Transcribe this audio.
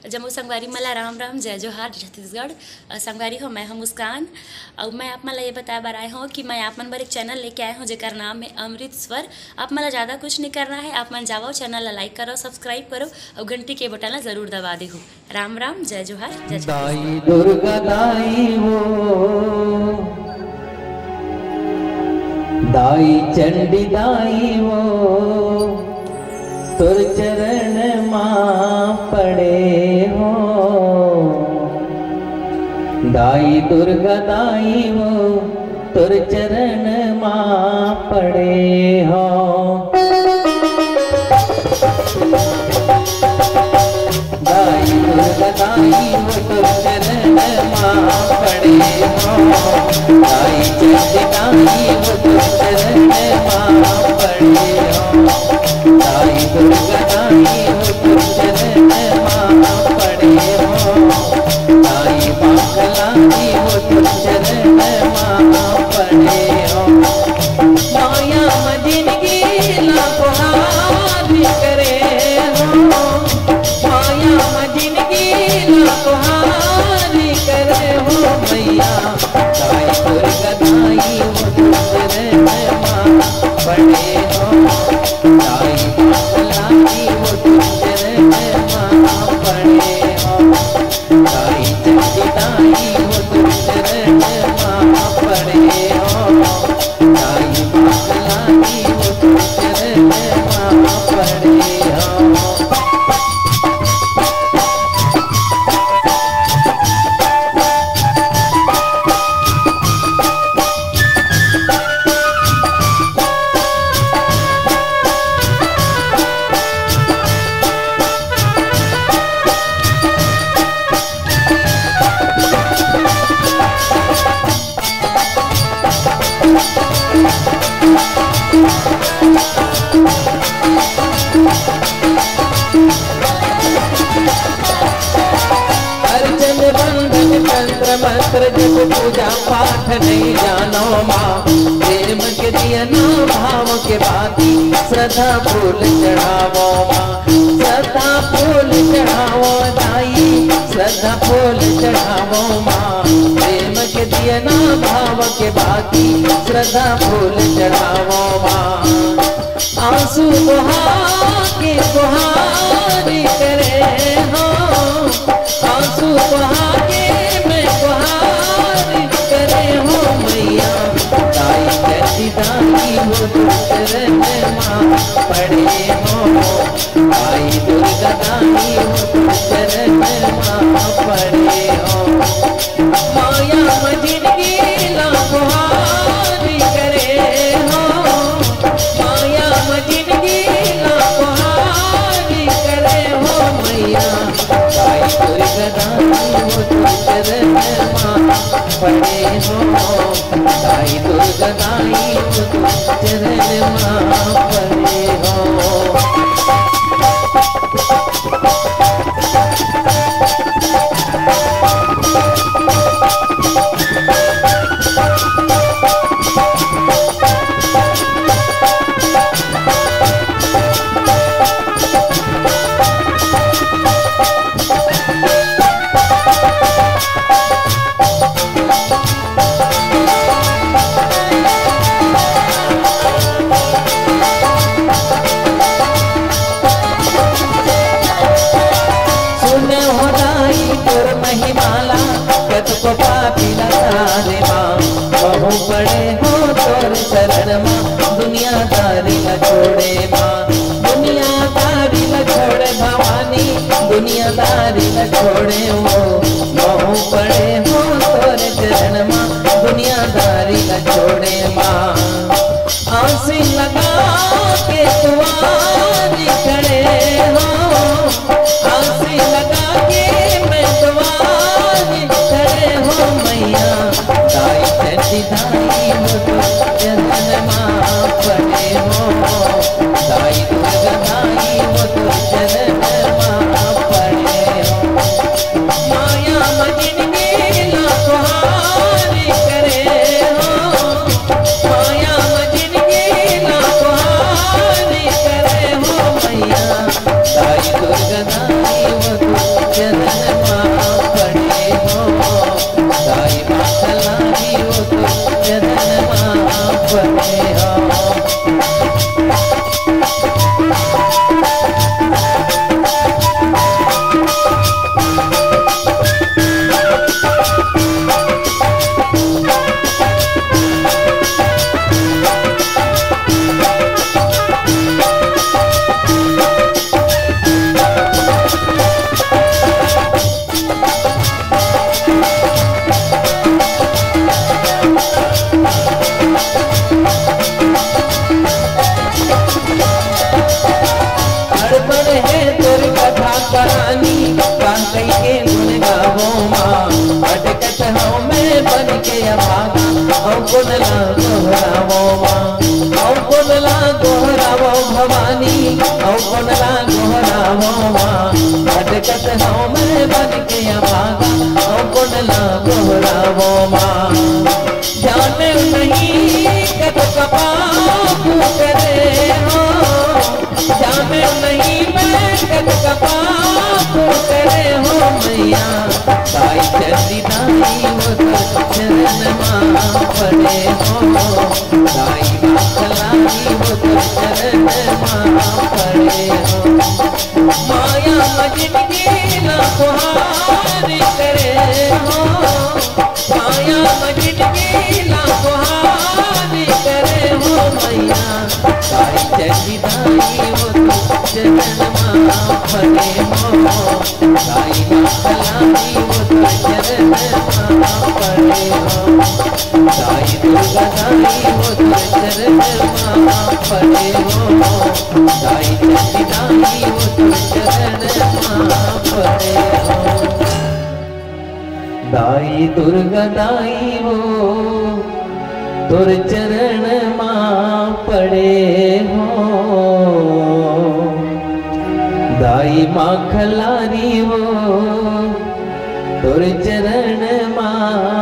जम्मू संगवारी मला राम राम जय जोहार छत्तीसगढ़। संगवारी हो मैं हूँ मुस्कान और मैं आप मला ये बताया बार आए हूँ कि मैं आप मन बर एक चैनल लेके आए हूँ जेकर नाम है अमृत स्वर। आप मला ज़्यादा कुछ नहीं करना है, आप मन जाओ चैनल ला लाइक करो, सब्सक्राइब करो और घंटी के बटन ला जरूर दबा दे हो। राम राम जय जोहार जय दाई दुर्गा दाई वो दाई चंडी दाई वो तुर चरण मां पड़े हो। दाई दुर्गा दाई वो तुर चरण मां पड़े हो। दाई दुर्गा दाई वो तुर चरण मां पड़े हो। दाई चंडी दाई वो तुर चरण मां पड़े हो। दाई दुर्गा दाई वो तुर चरण मां पड़े हो। दाई बाकलानी वो तुर चरण मां पड़े हो। माया जिंदगी लाखों हानि करे हो। माया जिंदगी लाखों हानि करे हो। मैया दाई दुर्गा दाई वो तुर चरण मां पड़े हो। दाई बाकलानी वो तुर चरण मां पड़े हो। दाई चंडी दाई वो तुर चरण मां पड़े हो। दाई बाकलानी वो तुर चरण मां पड़े हो। अर्चन बंधन तंत्र मंत्र जब पूजा पाठ नहीं जानो माँ। प्रेम के दिया ना भाव के बाती श्रद्धा फूल चढ़ावो माँ। श्रद्धा फूल चढ़ावो दाई श्रद्धा फूल चढ़ावो माँ। प्रेम के दिया ना भाव के बाती श्रद्धा फूल चढ़ावो माँ। आंसू बहा के गुहारी करे हो। आंसू बहा के मैं गुहारी करे हो। मैया दाई चंडी दाई वो तुर चरण मां पड़े हो। दाई दुर्गा दाई वो तुर चरण मां पड़े हो। माया जिंदगी लाखों हानि करे हो। माया जिंदगी लाखों हानि करे हो। मैया दाई दुर्गा दाई वो तुर चरण मां पड़े हो। दाई दुर्गा दाई वो तुर चरण मां पड़े हो। महिमाला कत को पापी लसारे माँ। बहु पड़े हो तोर शरण माँ। दुनियादारी न छोड़े माँ। दुनियादारी न छोड़े भवानी दुनियादारी न छोड़े हो। बहु पड़े हो तोर शरण माँ। दुनियादारी न छोड़े माँ। आंसी लगा के तुम्हारी खड़े हो। आंसी लगा के मैं तुम्हारी खड़े हो। मैया दाई चंडी दाई वो तुर चरण मां पड़े हो। दाई दुर्गा दाई वो तुर चरण मां पड़े हो। माया जिंदगी लाखों हानि करे हो। माया जिंदगी लाखों हानि करे अभागा औ कुंडला गोहरावो माँ औ कुंडला गोहरावो भवानी औ कुंडला गोहरावो माँ भटकत हूँ मैं बन के अभागा औ कुंडला गोहरावो माँ जाने नहीं कब कपाप करे हो जाने नहीं मैं कब कपाप करे हो मैया ताई चली दाई वो तो चरण माँ पड़े हो ताई बाखलाई वो तो चरण माँ पड़े हो माया मजिनगी ना कुहारी करे हो माया मजिनगी ना कुहारी करे हो मैया ताई चली दाई वो तो चरण माँ पड़े हो ताई बाखलाई वो तो चरण माँ पड़े हो ताई दुर्गा दाई वो तो चरण माँ पड़े हो ताई चली दाई वो तो चरण माँ पड़े हो दाई दुर्गा दाई वो तुर चरण माँ पड़े हो दाई माँ खलारी वो तुर चरण माँ